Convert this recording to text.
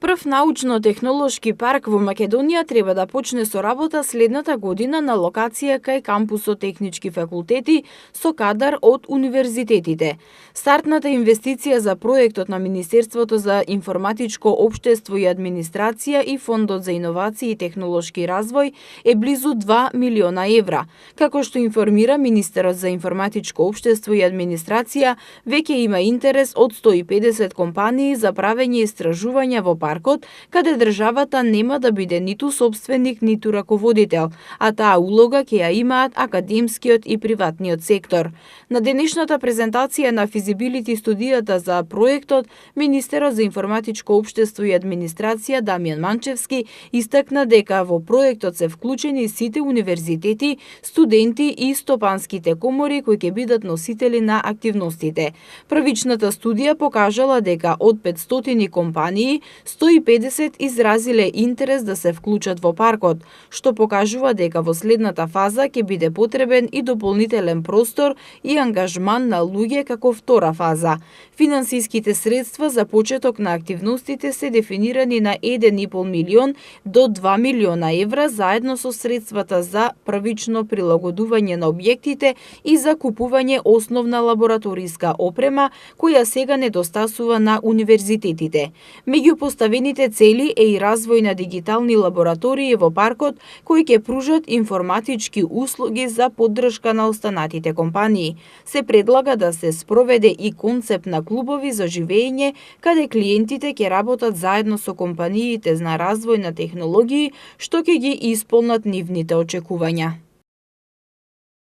Прв научно-технолошки парк во Македонија треба да почне со работа следната година на локација кај кампусот Технички факултети со кадар од универзитетите. Стартната инвестиција за проектот на Министерството за информатичко општество и администрација и Фондот за иновации и технолошки развој е близу 2 милиона евра. Како што информира Министерот за информатичко општество и администрација, веќе има интерес од 150 компании за правење истражувања во паркот, каде државата нема да биде ниту собственик, ниту раководител, а таа улога ќе ја имаат академскиот и приватниот сектор. На денешната презентација на физибилити студијата за проектот, Министерот за информатичко општество и администрација Дамјан Манчевски истакна дека во проектот се вклучени сите универзитети, студенти и стопанските комори кои ќе бидат носители на активностите. Првичната студија покажала дека од 500 компании 150 изразиле интерес да се вклучат во паркот, што покажува дека во следната фаза ќе биде потребен и дополнителен простор и ангажман на луѓе како втора фаза. Финансиските средства за почеток на активностите се дефинирани на 1,5 милион до 2 милиона евра заедно со средствата за првично прилагодување на објектите и за купување основна лабораториска опрема која сега недостасува на универзитетите. Меѓу поставените цели е и развој на дигитални лаборатории во паркот кои ќе пружат информатички услуги за поддршка на останатите компании. Се предлага да се спроведе и концепт на клубови за живење каде клиентите ќе работат заедно со компаниите на развој на технологии што ќе ги исполнат нивните очекувања.